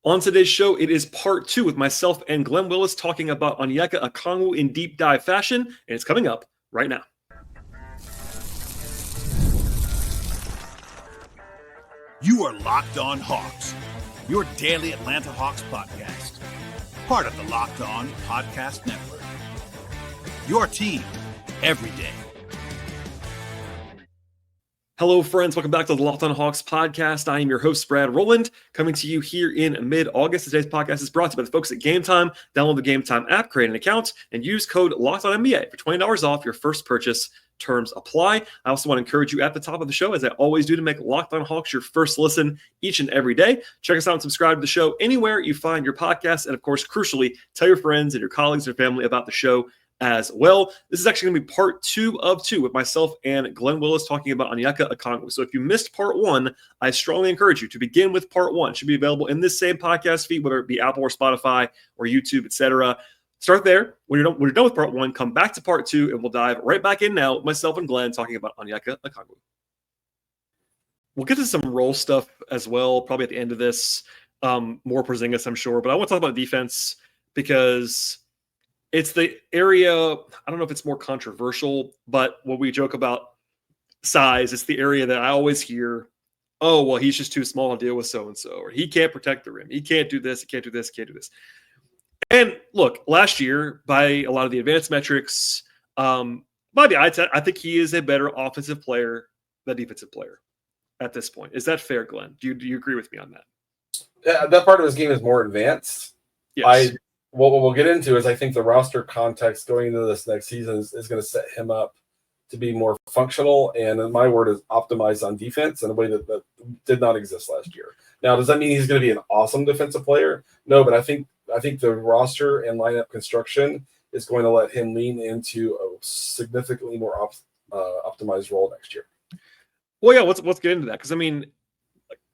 On today's show, it is part 2 with myself and Glen Willis talking about Onyeka Okongwu in deep dive fashion, and it's coming up right now. You are Locked On Hawks, your daily Atlanta Hawks podcast, part of the Locked On Podcast Network. Your team every day. Hello, friends. Welcome back to the Locked On Hawks podcast. I am your host, Brad Rowland, coming to you here in mid-August. Today's podcast is brought to you by the folks at Gametime. Download the Gametime app, create an account, and use code LOCKEDONNBA for $20 off your first purchase. Terms apply. I also want to encourage you at the top of the show, as I always do, to make Locked On Hawks your first listen each and every day. Check us out and subscribe to the show anywhere you find your podcast. And, of course, crucially, tell your friends and your colleagues and family about the show as well. This is actually going to be part 2 of 2 with myself and Glen Willis talking about Onyeka Okongwu. So if you missed part 1, I strongly encourage you to begin with part 1. It should be available in this same podcast feed, whether it be Apple or Spotify or YouTube, etc. Start there. When you're done with part 1, come back to part 2, and we'll dive right back in now with myself and Glen talking about Onyeka Okongwu. We'll get to some role stuff as well, probably at the end of this. More Porzingis, I'm sure. But I want to talk about defense because it's the area, I don't know if it's more controversial, but when we joke about size, it's the area that I always hear, oh, well, he's just too small to deal with so-and-so, or he can't protect the rim. He can't do this. He can't do this. He can't do this. And look, last year, by a lot of the advanced metrics, Bobby, I think he is a better offensive player than defensive player at this point. Is that fair, Glenn? Do you agree with me on that? Yeah, that part of his game is more advanced. Yes. What we'll get into is I think the roster context going into this next season is going to set him up to be more functional, and my word is optimized on defense in a way that did not exist last year. Now, does that mean he's going to be an awesome defensive player? No, but I think the roster and lineup construction is going to let him lean into a significantly more optimized role next year. Well, yeah, let's get into that, because I mean,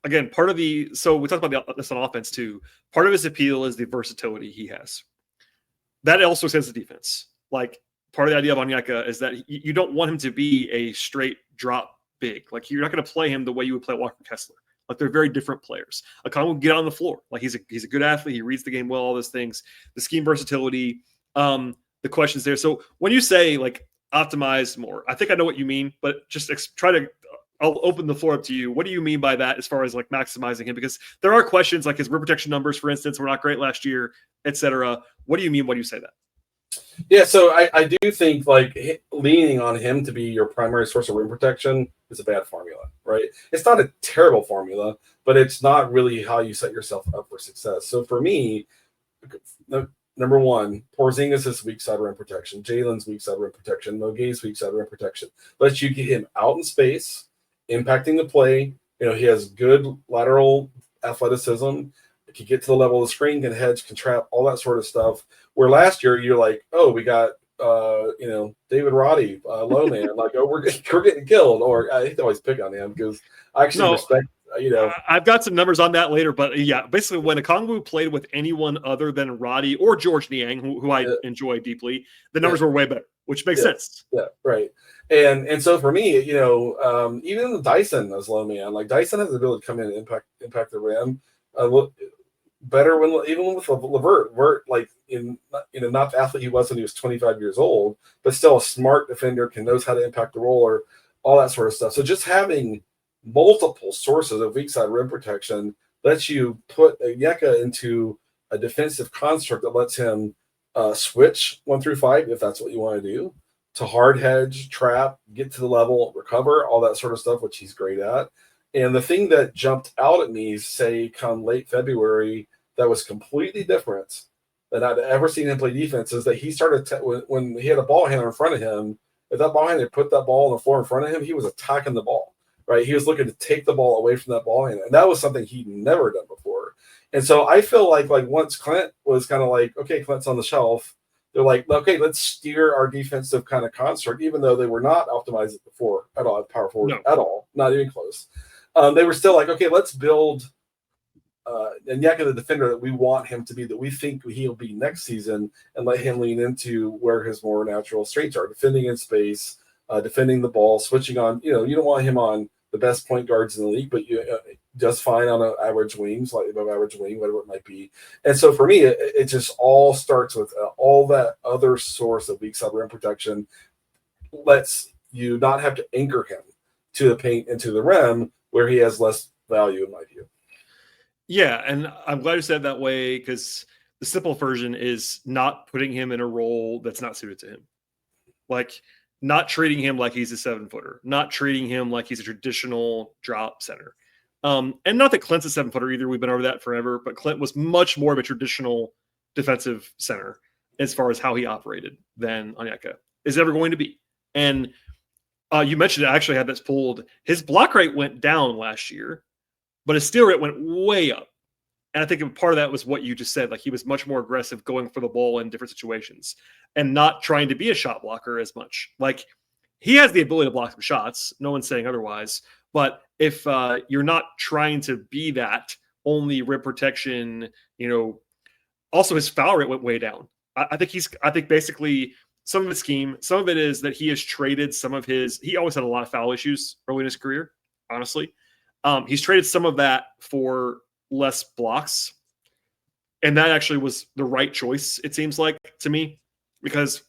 again, so we talked about this on offense too. Part of his appeal is the versatility he has. That also says the defense. Like, part of the idea of Onyeka is that you don't want him to be a straight drop big. Like, you're not going to play him the way you would play Walker Kessler. Like, they're very different players. Okongwu will get on the floor. Like, he's a good athlete. He reads the game well, all those things. The scheme versatility, the questions there. So when you say, like, optimized more, I think I know what you mean, but just I'll open the floor up to you. What do you mean by that as far as like maximizing him? Because there are questions like his rim protection numbers, for instance, were not great last year, etc. What do you mean when you say that? Yeah, so I do think like leaning on him to be your primary source of rim protection is a bad formula, right? It's not a terrible formula, but it's not really how you set yourself up for success. So for me, number one, Porzingis is weak side rim protection. Jalen's weak side rim protection. Mogay's weak side rim protection. Let you get him out in space, impacting the play. You know, he has good lateral athleticism. Can get to the level of the screen, can hedge, can trap, all that sort of stuff. Where last year you're like, oh, we got David Roddy, low man, like, oh, we're getting killed. Or I hate to always pick on him because I actually respect. I've got some numbers on that later, but yeah, basically when Okongwu played with anyone other than Roddy or George Niang, who I enjoy deeply, the numbers were way better, which makes sense. Yeah, right. And so for me, even Dyson as low man, like Dyson has the ability to come in and impact the rim better even with LeVert, like not the athlete he was when he was 25 years old, but still a smart defender, knows how to impact the roller, all that sort of stuff. So just having multiple sources of weak side rim protection lets you put Onyeka into a defensive construct that lets him switch 1 through 5 if that's what you want to do, to hard hedge, trap, get to the level, recover, all that sort of stuff, which he's great at. And the thing that jumped out at me, say, come late February, that was completely different than I'd ever seen him play defense is that he started when he had a ball handler in front of him. If that ball handler put that ball on the floor in front of him, he was attacking the ball, right? He was looking to take the ball away from that ball handler, and that was something he'd never done before. And so I feel like once Clint was kind of like, okay, Clint's on the shelf, they're like, okay, let's steer our defensive kind of construct, even though they were not optimized before at all, power forward at all, not even close. They were still like, okay, let's build Onyeka the defender that we want him to be, that we think he'll be next season, and let him lean into where his more natural strengths are, defending in space, defending the ball, switching on. You don't want him on the best point guards in the league, but just fine on an average wing, slightly above average wing, whatever it might be. And so for me, it just all starts with all that other source of weak side rim protection lets you not have to anchor him to the paint and to the rim where he has less value in my view. Yeah, and I'm glad you said it that way, because the simple version is not putting him in a role that's not suited to him. Like, not treating him like he's a 7-footer, not treating him like he's a traditional drop center. And not that Clint's a 7-footer either. We've been over that forever, but Clint was much more of a traditional defensive center as far as how he operated than Onyeka is ever going to be. And you mentioned it, I actually had this pulled. His block rate went down last year, but his steal rate went way up. And I think part of that was what you just said. Like, he was much more aggressive going for the ball in different situations and not trying to be a shot blocker as much. Like, he has the ability to block some shots. No one's saying otherwise. But if you're not trying to be that, only rim protection, also his foul rate went way down. I think basically some of his scheme, some of it is that he has traded some of he always had a lot of foul issues early in his career, honestly. He's traded some of that for less blocks. And that actually was the right choice, it seems like to me, because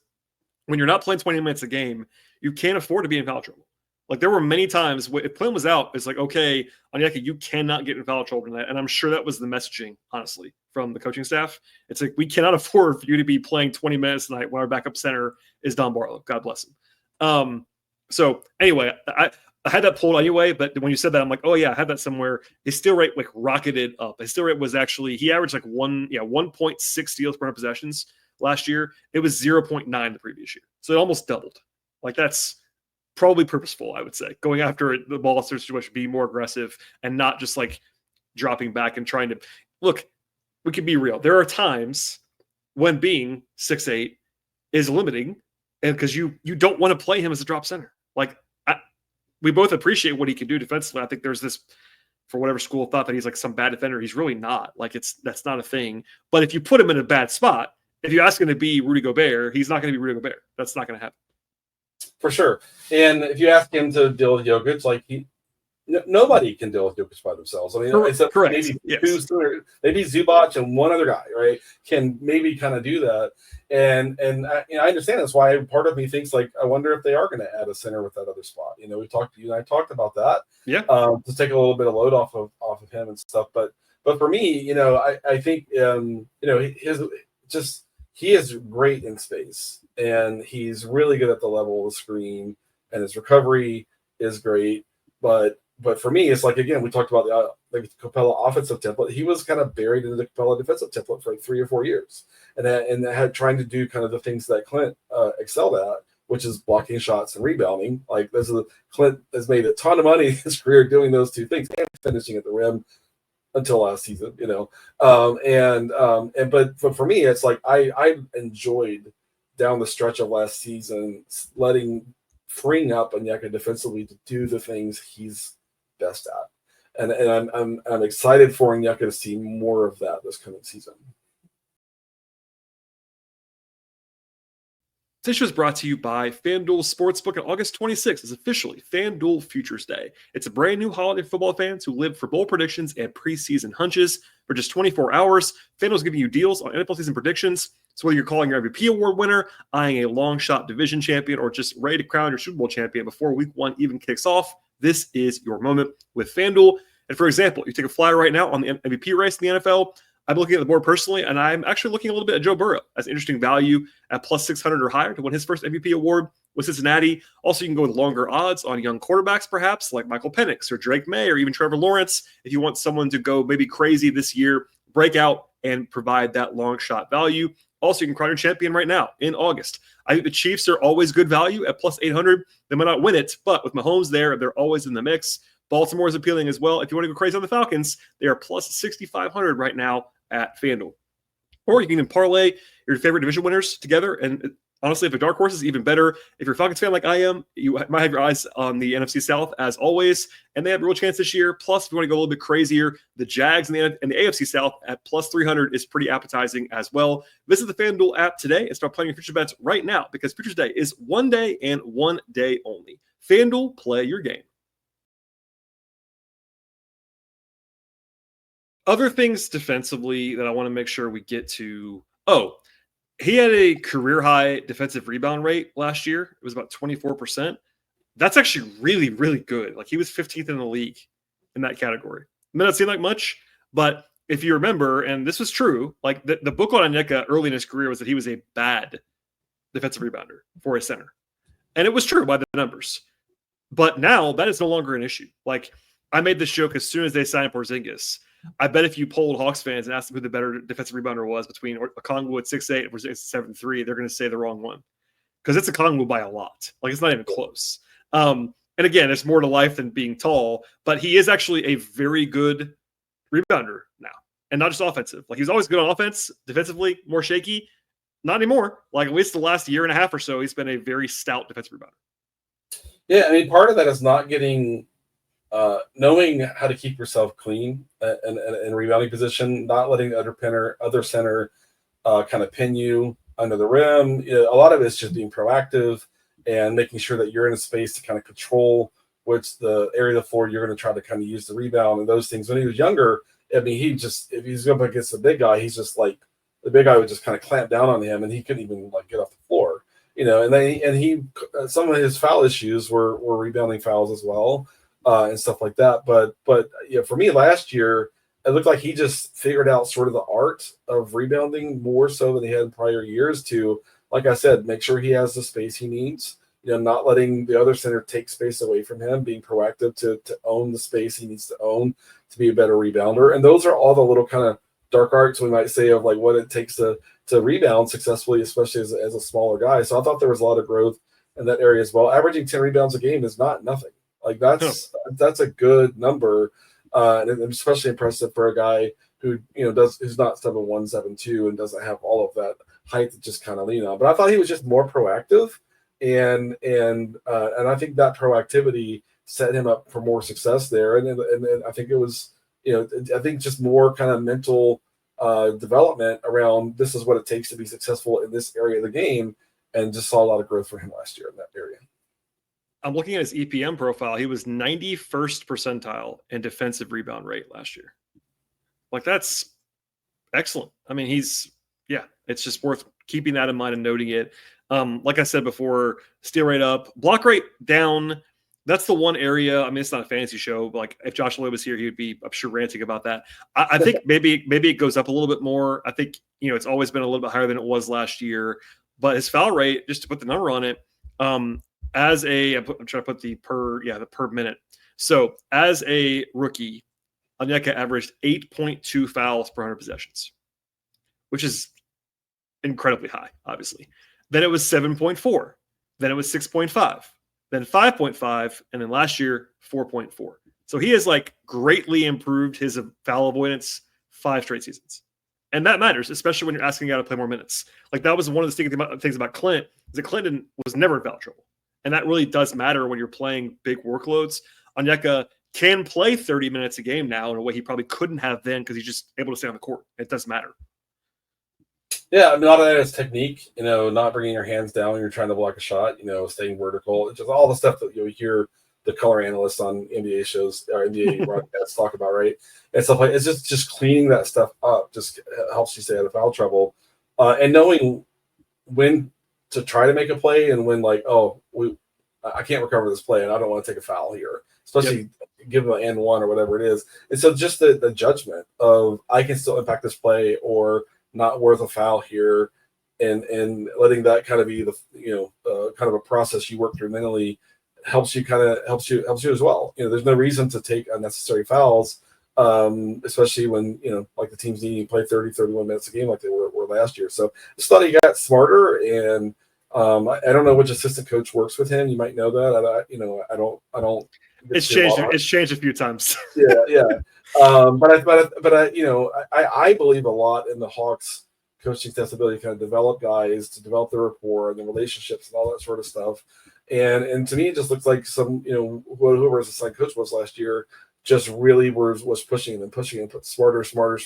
when you're not playing 20 minutes a game, you can't afford to be in foul trouble. Like, there were many times if Clint was out, it's like, okay, Onyeka, you cannot get in foul trouble tonight. And I'm sure that was the messaging, honestly, from the coaching staff. It's like, we cannot afford for you to be playing 20 minutes tonight when our backup center is Don Barlow. God bless him. So anyway, I had that pulled anyway, but when you said that, I'm like, oh yeah, I had that somewhere. His steal rate like rocketed up. His steal rate was actually, he averaged like 1.6 steals per 100 possessions last year. It was 0.9 the previous year. So it almost doubled. Like, that's probably purposeful, I would say, going after the ball situation, be more aggressive and not just like dropping back and trying to look. We can be real. There are times when being 6'8" is limiting, and because you don't want to play him as a drop center. Like, we both appreciate what he can do defensively. I think there's this, for whatever school of thought, that he's like some bad defender. He's really not. Like, that's not a thing. But if you put him in a bad spot, if you ask him to be Rudy Gobert, he's not going to be Rudy Gobert. That's not going to happen. For sure. And if you ask him to deal with Jokic, like nobody can deal with Jokic by themselves. I mean, except correct. Maybe Yes. maybe Zubac and one other guy, right, can maybe kind of do that. And I understand that's why part of me thinks, like, I wonder if they are going to add a center with that other spot. You and I talked about that. Yeah. To take a little bit of load off of him and stuff. But for me, I think he is great in space, and he's really good at the level of the screen, and his recovery is great. But for me, it's like, again, we talked about the Capella offensive template. He was kind of buried in the Capella defensive template for like 3 or 4 years, and had trying to do kind of the things that Clint excelled at, which is blocking shots and rebounding. Like, Clint has made a ton of money in his career doing those two things and finishing at the rim until last season, but for me, it's like I enjoyed down the stretch of last season freeing up Onyeka defensively to do the things he's best at, and I'm excited for Onyeka to see more of that this coming season. This show is brought to you by FanDuel Sportsbook, and August 26th is officially FanDuel Futures Day. It's a brand new holiday for football fans who live for bold predictions and preseason hunches. For just 24 hours, FanDuel is giving you deals on NFL season predictions. So whether you're calling your MVP award winner, eyeing a long shot division champion, or just ready to crown your Super Bowl champion before week 1 even kicks off, this is your moment with FanDuel. And for example, you take a flyer right now on the MVP race in the NFL. I'm looking at the board personally, and I'm actually looking a little bit at Joe Burrow as an interesting value at plus 600 or higher to win his first MVP award with Cincinnati. Also, you can go with longer odds on young quarterbacks, perhaps, like Michael Penix or Drake May or even Trevor Lawrence. If you want someone to go maybe crazy this year, break out and provide that long shot value. Also, you can crown your champion right now in August. I think the Chiefs are always good value at plus 800. They might not win it, but with Mahomes there, they're always in the mix. Baltimore is appealing as well. If you want to go crazy on the Falcons, they are plus 6,500 right now at FanDuel. Or you can even parlay your favorite division winners together. And honestly, if a dark horse is even better, if you're a Falcons fan like I am, you might have your eyes on the NFC South as always. And they have a real chance this year. Plus, if you want to go a little bit crazier, the Jags and the AFC South at plus 300 is pretty appetizing as well. Visit the FanDuel app today and start playing your future bets right now, because Futures Day is one day and one day only. FanDuel, play your game. other things defensively that I want to make sure we get to. Oh, he had a career high defensive rebound rate last year. It was about 24%. That's actually really, really good. Like he was 15th in the league in that category. It may not seem like much, but if you remember, and this was true, like the book on Onyeka early in his career was that he was a bad defensive rebounder for a center. And it was true by the numbers. But now that is no longer an issue. Like I made this joke as soon as they signed Porzingis. I bet if you polled Hawks fans and asked them who the better defensive rebounder was between Okongwu at 6'8" and Porzingis at 7'3", they're going to say the wrong one. Because it's Okongwu by a lot. Like it's not even close. And again, it's more to life than being tall, but he is actually a very good rebounder now. And not just offensive. Like he's always good on offense, defensively, more shaky. Not anymore. Like at least the last year and a half or so, he's been a very stout defensive rebounder. Yeah, I mean, part of that is not getting, knowing how to keep yourself clean in rebounding position, not letting the other center kind of pin you under the rim. You know, a lot of it is just being proactive and making sure that you're in a space to kind of control which the area of the floor you're going to try to kind of use the rebound and those things. When he was younger, I mean, if he's up against the big guy, he's just like, the big guy would just kind of clamp down on him and he couldn't even like get off the floor, you know, and he some of his foul issues were rebounding fouls as well and stuff like that. But you know, for me last year, it looked like he just figured out sort of the art of rebounding more so than he had in prior years to, like I said, make sure he has the space he needs, you know, not letting the other center take space away from him, being proactive to own the space he needs to own to be a better rebounder. And those are all the little kind of dark arts we might say of like what it takes to rebound successfully, especially as a smaller guy. So I thought there was a lot of growth in that area as well. Averaging 10 rebounds a game is not nothing. Like that's a good number. And especially impressive for a guy who, you know, who's not 7'1", 7'2", and doesn't have all of that height to just kind of lean on. But I thought he was just more proactive, and I think that proactivity set him up for more success there. And I think it was, you know, I think just more kind of mental development around this is what it takes to be successful in this area of the game, and just saw a lot of growth for him last year in that area. I'm looking at his EPM profile. He was 91st percentile in defensive rebound rate last year. Like that's excellent. I mean, it's just worth keeping that in mind and noting it. Like I said before, steal rate up, block rate down. That's the one area. I mean, it's not a fantasy show, but like if Josh Lloyd was here, he'd be, I'm sure, ranting about that. I think maybe it goes up a little bit more. I think, you know, it's always been a little bit higher than it was last year, but his foul rate, just to put the number on it, I'm trying to put the per minute. So as a rookie, Onyeka averaged 8.2 fouls per 100 possessions, which is incredibly high, obviously. Then it was 7.4. Then it was 6.5. Then 5.5. And then last year, 4.4. So he has like greatly improved his foul avoidance 5 straight seasons. And that matters, especially when you're asking a guy to play more minutes. Like that was one of the sticking things about Clint, is that Clinton was never in foul trouble. And that really does matter when you're playing big workloads. Onyeka can play 30 minutes a game now in a way he probably couldn't have then because he's just able to stay on the court. It does matter. Yeah, I mean, a lot of that is technique, you know, not bringing your hands down when you're trying to block a shot, you know, staying vertical. It's just all the stuff that you hear the color analysts on NBA shows or NBA broadcasts talk about, right? And stuff like it's just cleaning that stuff up just helps you stay out of foul trouble. And knowing when to try to make a play and when like, I can't recover this play and I don't want to take a foul here, especially give them an and one or whatever it is. And so just the judgment of I can still impact this play or not worth a foul here, and letting that kind of be the, you know, kind of a process you work through mentally helps you as well. You know, there's no reason to take unnecessary fouls, especially when, you know, like the teams needing to play 30, 31 minutes a game like they were last year. So I just thought he got smarter, and I don't know which assistant coach works with him. You might know that. I don't. It's changed. It's changed a few times. Yeah. But I believe a lot in the Hawks coaching staff's ability to kind of develop guys, to develop their rapport and the relationships and all that sort of stuff. And to me, it just looks like some, you know, whoever his assigned coach was last year just really was pushing and put smarter, more,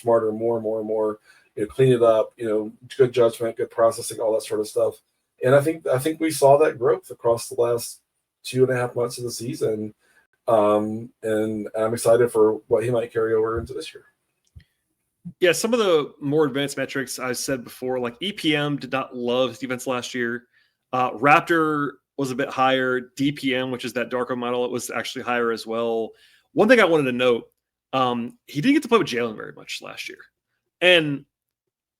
you know, clean it up, you know, good judgment, good processing, all that sort of stuff. And I think we saw that growth across the last 2.5 months of the season. And I'm excited for what he might carry over into this year. Yeah, some of the more advanced metrics I said before, like EPM did not love his defense last year. Raptor was a bit higher. DPM, which is that Darko model, it was actually higher as well. One thing I wanted to note, he didn't get to play with Jalen very much last year. And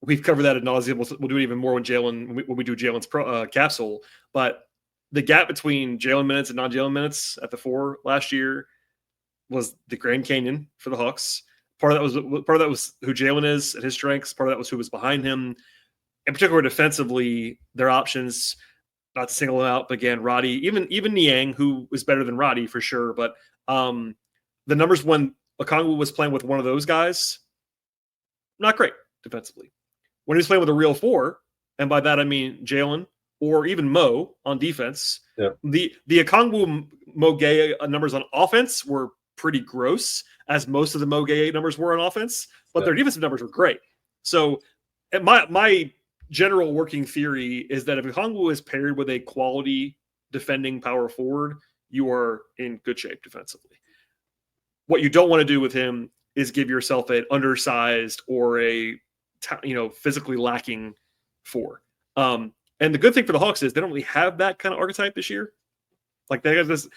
we've covered that ad nauseum. We'll do it even more when we do Jalen's capsule. But the gap between Jalen minutes and non-Jalen minutes at the 4 last year was the Grand Canyon for the Hawks. Part of that was who Jalen is at his strengths. Part of that was who was behind him. In particular, defensively, their options, not to single them out, but again, Roddy, even Niang, who was better than Roddy for sure. But the numbers when Okongwu was playing with one of those guys, not great defensively. When he was playing with a real 4, and by that I mean Jalen or even Mo on defense, the Okongwu Mo Gay numbers on offense were pretty gross, as most of the Mo Gay numbers were on offense, but their defensive numbers were great. So my general working theory is that if Okongwu is paired with a quality defending power forward, you are in good shape defensively. What you don't want to do with him is give yourself an undersized or a physically lacking 4. And the good thing for the Hawks is they don't really have that kind of archetype this year. Like they have this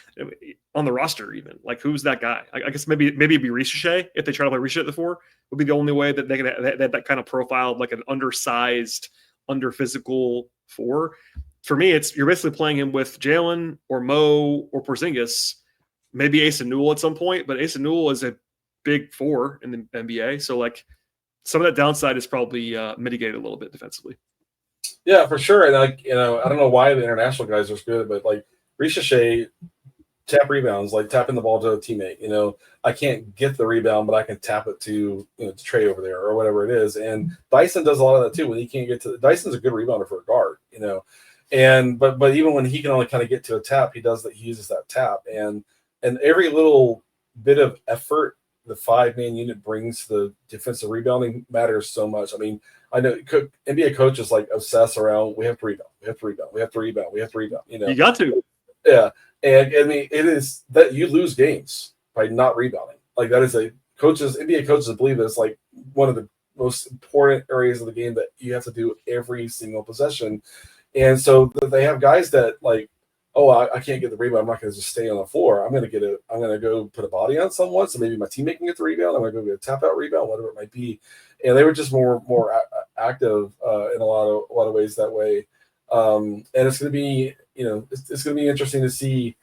on the roster, even like who's that guy? I guess maybe it'd be Ricochet if they try to play Ricochet at the 4 would be the only way that they can have that kind of profile, like an undersized, under physical 4. For me, you're basically playing him with Jalen or Mo or Porzingis, maybe Asa Newell at some point, but Asa Newell is a big 4 in the NBA, so like some of that downside is probably mitigated a little bit defensively. Yeah, for sure. And I don't know why the international guys are good, but like Ricochet tap rebounds, like tapping the ball to a teammate. I can't get the rebound, but I can tap it to to Trey over there or whatever it is. And Dyson does a lot of that too. When he can't get to Dyson's a good rebounder for a guard, And but even when he can only kind of get to a tap, he uses that tap. And every little bit of effort the 5-man unit brings to the defensive rebounding matters so much. I mean, I know NBA coaches like obsess around we have to rebound, we have to rebound, we have to rebound, we have to rebound. You got to. Yeah. And I mean, it is that you lose games by not rebounding. Like that is NBA coaches believe it's like one of the most important areas of the game that you have to do every single possession. And so they have guys that like, oh, I can't get the rebound. I'm not going to just stay on the floor. I'm going to go put a body on someone. So maybe my teammate can get the rebound. I'm going to go get a tap out rebound, whatever it might be. And they were just more active in a lot of ways that way. And it's going to be, it's going to be interesting to see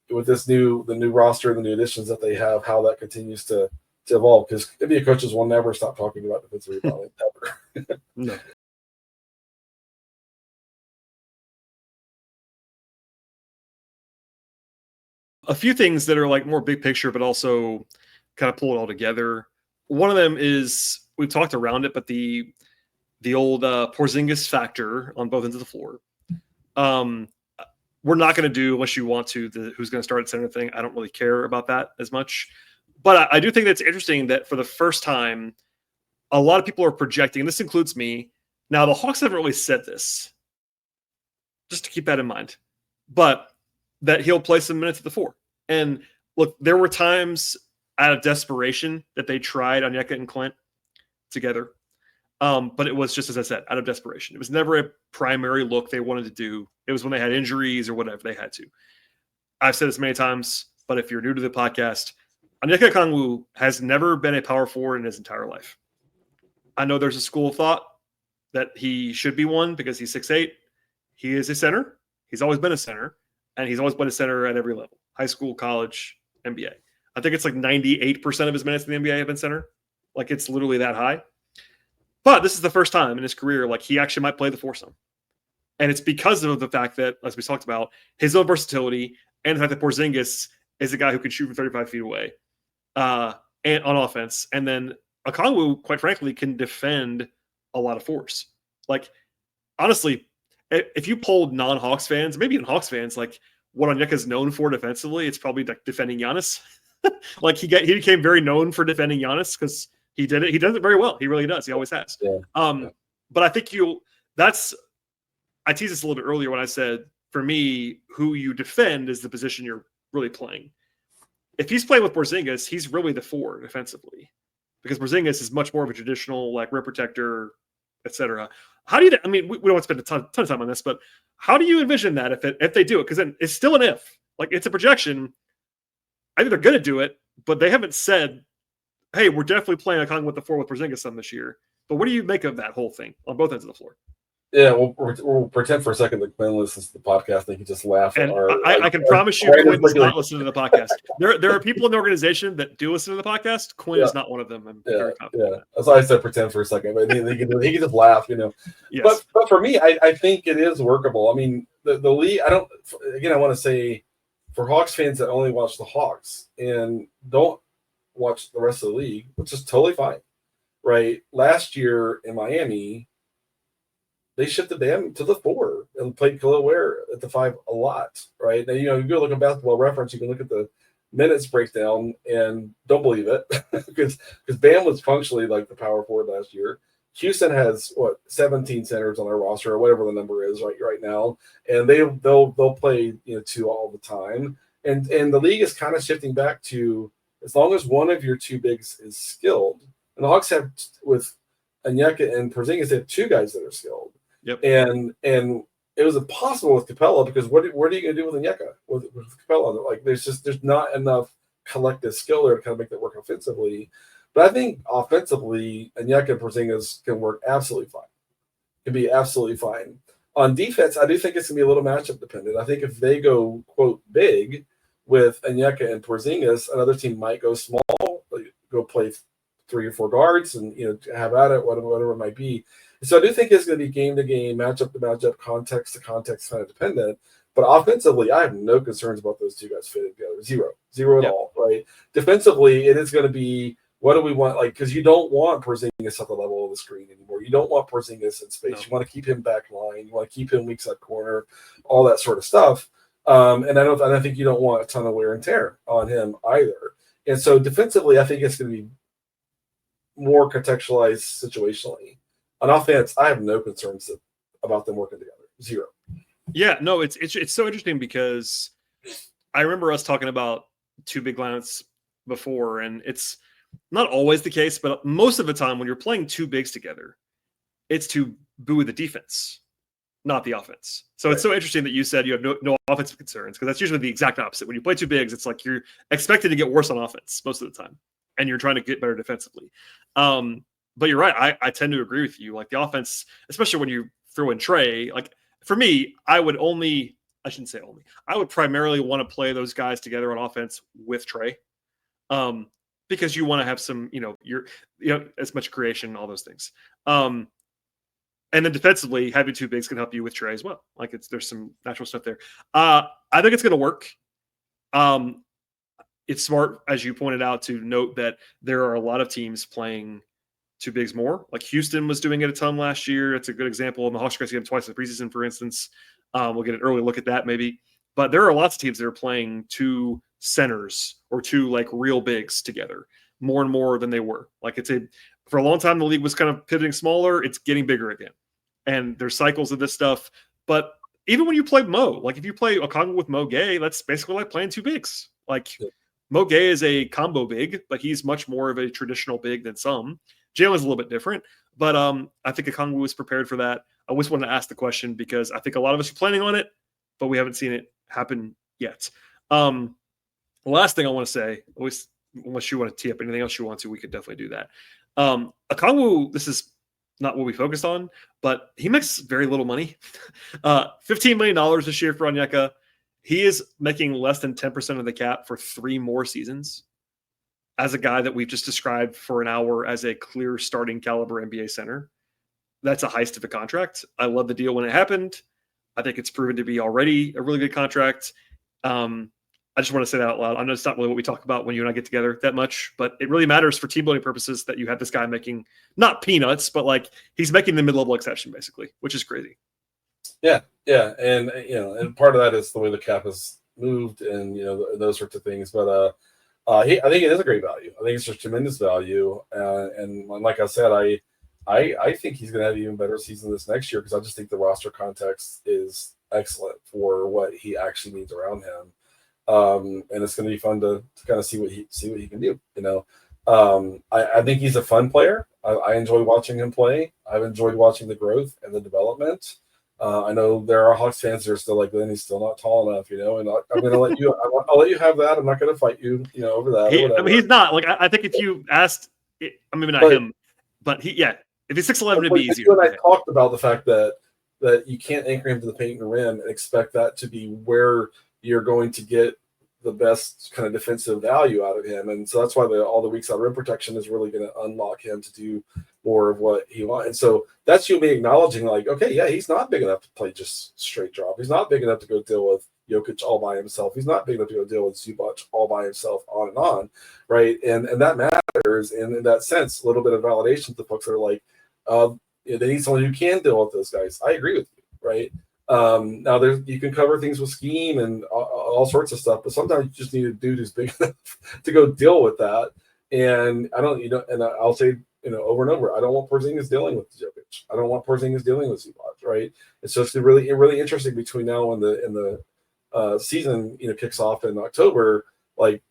with the new roster, the new additions that they have, how that continues to evolve. Because NBA coaches will never stop talking about defensive rebounding ever. No. A few things that are like more big picture, but also kind of pull it all together. One of them is we've talked around it, but the old Porzingis factor on both ends of the floor. We're not going to do, unless you want to, the who's going to start at center thing. I don't really care about that as much. But I do think that's interesting that for the first time, a lot of people are projecting, and this includes me. Now, the Hawks haven't really said this, just to keep that in mind. But that he'll play some minutes at the 4. And look, there were times out of desperation that they tried Onyeka and Clint together. But it was just, as I said, out of desperation. It was never a primary look they wanted to do. It was when they had injuries or whatever they had to. I've said this many times, but if you're new to the podcast, Onyeka Okongwu has never been a power forward in his entire life. I know there's a school of thought that he should be one because he's 6'8". He is a center. He's always been a center. And he's always been a center at every level, high school, college, NBA. I think it's like 98% of his minutes in the NBA have been center. Like it's literally that high. But this is the first time in his career, like he actually might play the 4 some. And it's because of the fact that, as we talked about, his own versatility and the fact that Porzingis is a guy who can shoot from 35 feet away and on offense. And then Okongwu, quite frankly, can defend a lot of force. Like, honestly, if you polled non-Hawks fans, maybe even Hawks fans, like what Onyeka is known for defensively, it's probably like defending Giannis. Like he became very known for defending Giannis because he did it. He does it very well. He really does. He always has. Yeah. But I think I teased this a little bit earlier when I said, for me, who you defend is the position you're really playing. If he's playing with Porzingis, he's really the 4 defensively. because Porzingis is much more of a traditional like rim protector, etc. How do you? I mean, we don't want to spend a ton of time on this, but how do you envision that if they do it? Because then it's still an if. Like it's a projection. I think they're going to do it, but they haven't said, "Hey, we're definitely playing Okongwu with the 4 with Porzingis some this year." But what do you make of that whole thing on both ends of the floor? Yeah, we'll pretend for a second that Glen listens to the podcast and he can just laugh. And at I can promise you, Quinn does not listen to the podcast. There are people in the organization that do listen to the podcast. Quinn is not one of them. I'm very confident. Yeah, that's why I said pretend for a second, but he can just laugh, Yes. But for me, I think it is workable. I mean, the league. I want to say for Hawks fans that only watch the Hawks and don't watch the rest of the league, which is totally fine, right? Last year in Miami, they shifted Bam to the 4 and played Khalil Ware at the 5 a lot, right? Now, you go look at Basketball Reference, you can look at the minutes breakdown and don't believe it because Bam was functionally like the power forward last year. Houston has 17 centers on their roster or whatever the number is right now, and they'll play 2 all the time. And the league is kind of shifting back to as long as one of your 2 bigs is skilled, and the Hawks have with Onyeka and Porzingis, they have 2 guys that are skilled. Yep. And it was impossible with Capella because what are you going to do with Onyeka with Capella? Like there's not enough collective skill there to kind of make that work offensively. But I think offensively, Onyeka and Porzingis can work absolutely fine. Can be absolutely fine. On defense, I do think it's going to be a little matchup dependent. I think if they go quote big with Onyeka and Porzingis, another team might go small, go play 3 or 4 guards, and have at it, whatever it might be. So I do think it's going to be game to game, matchup to matchup, context to context kind of dependent. But offensively, I have no concerns about those 2 guys fitting together. Zero at all, right? Defensively, it is going to be what do we want? Like, because you don't want Porzingis at the level of the screen anymore. You don't want Porzingis in space. No. You want to keep him back line. You want to keep him weak side corner, all that sort of stuff. And I think you don't want a ton of wear and tear on him either. And so defensively, I think it's going to be more contextualized situationally. On offense, I have no concerns about them working together. Zero. Yeah, no, it's so interesting because I remember us talking about 2 big lineups before, and it's not always the case, but most of the time when you're playing 2 bigs together, it's to buoy the defense, not the offense. So It's so interesting that you said you have no offensive concerns, because that's usually the exact opposite. When you play 2 bigs, it's like you're expected to get worse on offense most of the time, and you're trying to get better defensively. But you're right. I tend to agree with you. Like the offense, especially when you throw in Trey, like for me, I would primarily want to play those guys together on offense with Trey. Because you want to have some, as much creation, all those things. And then defensively, having 2 bigs can help you with Trey as well. Like there's some natural stuff there. I think it's going to work. It's smart, as you pointed out, to note that there are a lot of teams playing 2 bigs more. Like Houston was doing it a ton last year. It's a good example. And the Hawks see them twice in the preseason, for instance. We'll get an early look at that maybe. But there are lots of teams that are playing 2 centers or 2 like real bigs together more and more than they were. Like for a long time, the league was kind of pivoting smaller. It's getting bigger again. And there's cycles of this stuff. But even when you play Mo, like if you play Okongwu with Mo Gay, that's basically like playing 2 bigs. Like Mo Gay is a combo big, but he's much more of a traditional big than some. Jalen's a little bit different, but I think Okongwu was prepared for that. I always wanted to ask the question because I think a lot of us are planning on it, but we haven't seen it happen yet. The last thing I want to say, unless you want to tee up anything else you want to, we could definitely do that. Okongwu, this is not what we focused on, but he makes very little money. $15 million this year for Onyeka. He is making less than 10% of the cap for 3 more seasons. As a guy that we've just described for an hour as a clear starting caliber NBA center, that's a heist of a contract. I love the deal when it happened. I think it's proven to be already a really good contract. I just want to say that out loud. I know it's not really what we talk about when you and I get together that much, but it really matters for team building purposes that you have this guy making not peanuts, but like he's making the mid-level exception basically, which is crazy. Yeah. And, and part of that is the way the cap has moved and, those sorts of things. But, I think it is a great value. I think it's just tremendous value. And like I said, I think he's going to have an even better season this next year because I just think the roster context is excellent for what he actually needs around him. And it's going to be fun to kind of see what he can do. I think he's a fun player. I enjoy watching him play. I've enjoyed watching the growth and the development. I know there are Hawks fans that are still like, Glenn, he's still not tall enough, and I'm going to let you. I'll let you have that. I'm not going to fight you, over that. Or whatever. He's not. Like I think if you asked, maybe not him, but if he's 6'11", it'd be easier. You and I talked about the fact that you can't anchor him to the paint and rim and expect that to be where you're going to get the best kind of defensive value out of him. And so that's why all the weak side rim protection is really going to unlock him to do more of what he wants. And so that's you me acknowledging, like, okay, yeah, he's not big enough to play just straight drop. He's not big enough to go deal with Jokic all by himself. He's not big enough to go deal with Zubac all by himself, on and on, right? And that matters. And in that sense, a little bit of validation to folks that are like, they need someone who can deal with those guys. I agree with you, right? Now you can cover things with scheme and all sorts of stuff, but sometimes you just need a dude who's big enough to go deal with that. And and I'll say, over and over, I don't want Porzingis dealing with Jokic. I don't want Porzingis dealing with Zubac, right? It's just really interesting between now and the season, kicks off in October. Like,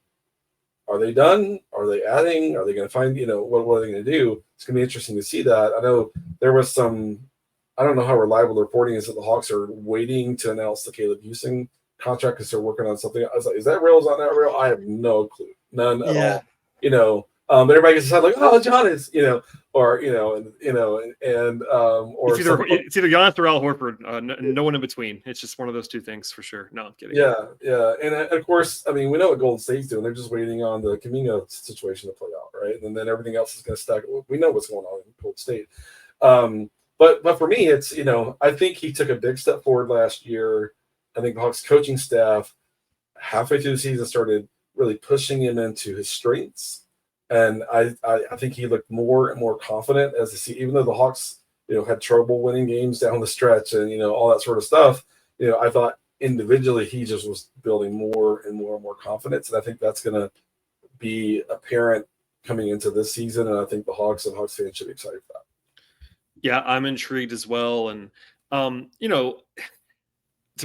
are they done? Are they adding? Are they going to find, what are they going to do? It's going to be interesting to see that. I know there was I don't know how reliable the reporting is that the Hawks are waiting to announce the Caleb Houston contract because they're working on something. I was like, is that real? Is that not real? I have no clue. None at all. But everybody gets decided like, oh, John is, or it's either Giannis or Al Horford. No one in between. It's just one of those two things for sure. No, I'm kidding. Yeah. And of course, we know what Golden State's doing. They're just waiting on the Kuminga situation to play out, right? And then everything else is going to stack. We know what's going on in Golden State. But for me, it's, I think he took a big step forward last year. I think the Hawks coaching staff halfway through the season started really pushing him into his strengths. And I think he looked more and more confident as the season, even though the Hawks, had trouble winning games down the stretch and, all that sort of stuff. I thought individually he just was building more and more and more confidence. And I think that's going to be apparent coming into this season. And I think the Hawks and Hawks fans should be excited for that. Yeah, I'm intrigued as well. And, to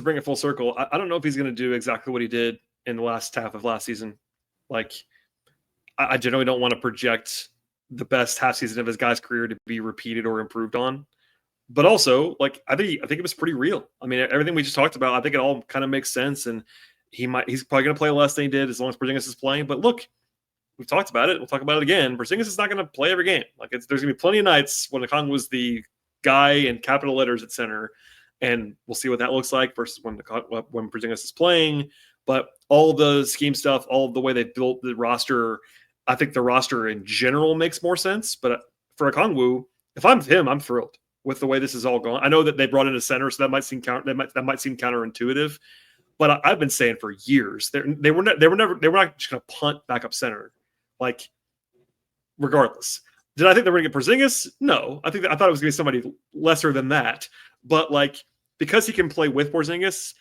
bring it full circle, I don't know if he's going to do exactly what he did in the last half of last season. Like, I generally don't want to project the best half season of his guy's career to be repeated or improved on. But also, like, I think it was pretty real. Everything we just talked about, I think it all kind of makes sense. And he's probably going to play less than he did as long as Porzingis is playing. But look, we've talked about it. We'll talk about it again. Porzingis is not going to play every game. Like, there's going to be plenty of nights when Okongwu was the guy in capital letters at center, and we'll see what that looks like versus when Porzingis is playing. But all the scheme stuff, all of the way they built the roster, I think the roster in general makes more sense. But for Okongwu, if I'm him, I'm thrilled with the way this is all going. I know that they brought in a center, so that might seem counterintuitive. But I've been saying for years they were not just going to punt backup center. Like, regardless, did I think they were going to get Porzingis? No, I thought it was going to be somebody lesser than that. But like, because he can play with Porzingis,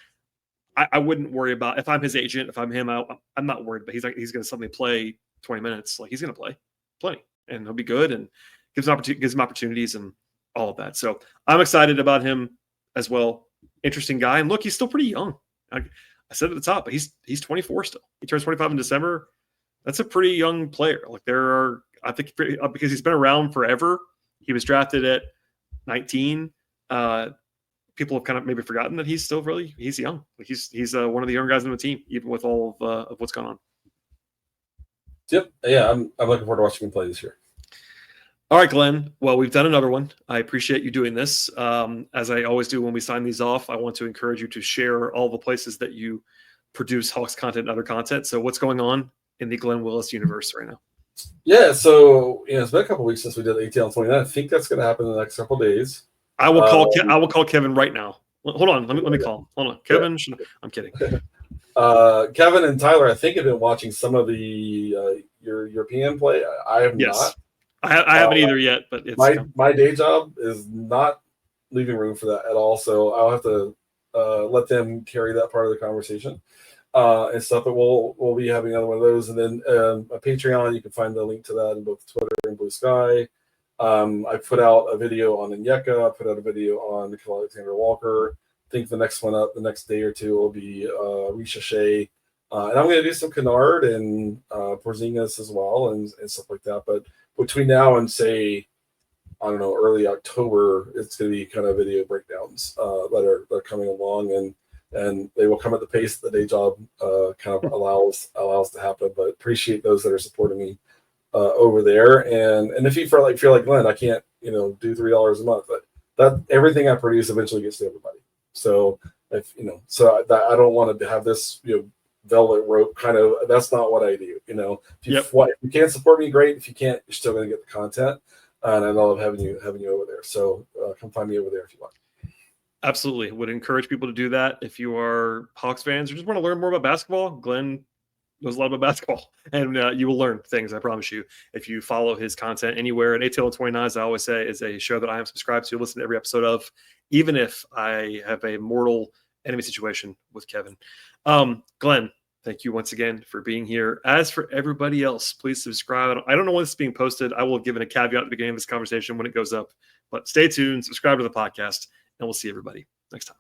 I wouldn't worry about, if I'm his agent, if I'm him, I'm not worried. But he's going to suddenly play 20 minutes. Like, he's going to play plenty, and he'll be good, and gives him opportunities and all of that. So I'm excited about him as well. Interesting guy, and look, he's still pretty young. I said at the top, but he's 24 still. He turns 25 in December. That's a pretty young player. Like, I think because he's been around forever. He was drafted at 19. People have kind of maybe forgotten that he's young. Like, he's one of the young guys on the team, even with all of what's going on. Yep. Yeah, I'm looking forward to watching him play this year. All right, Glenn. Well, we've done another one. I appreciate you doing this. As I always do when we sign these off, I want to encourage you to share all the places that you produce Hawks content and other content. So what's going on in the Glen Willis universe right now? Yeah, so it's been a couple weeks since we did ATL 29. I think that's going to happen in the next couple of days. I will call Kevin right now. Hold on, let me call him. Hold on, Kevin. Yeah. I'm kidding. Kevin and Tyler, I think, have been watching some of the your European play. I have not. I haven't either yet, but it's my day job is not leaving room for that at all. So I'll have to let them carry that part of the conversation and stuff. But we'll be having another one of those, and then a Patreon. You can find the link to that in both Twitter and Blue Sky. I put out a video on Onyeka. I put out a video on Alexander Walker. I think the next one up, the next day or two, will be Risha Shea And I'm going to do some Kennard and Porzingis as well and stuff like that. But between now and say, I don't know, early October, it's going to be kind of video breakdowns that are coming along, and they will come at the pace that the day job kind of allows to happen. But appreciate those that are supporting me over there. And if you feel like Glenn, I can't do $3 a month, but that everything I produce eventually gets to everybody. So if I don't want to have this velvet rope kind of. That's not what I do. If you can't support me, great. If you can't, you're still going to get the content. And I love having you over there. So come find me over there if you want. Absolutely. Would encourage people to do that. If you are Hawks fans or just want to learn more about basketball, Glenn knows a lot about basketball, and you will learn things, I promise you, if you follow his content anywhere. And ATL 29, as I always say, is a show that I am subscribed to, listen to every episode of, even if I have a mortal enemy situation with Kevin. Glenn, thank you once again for being here. As for everybody else, please subscribe. I don't know when this is being posted. I will give it a caveat at the beginning of this conversation when it goes up. But stay tuned, subscribe to the podcast, and we'll see everybody next time.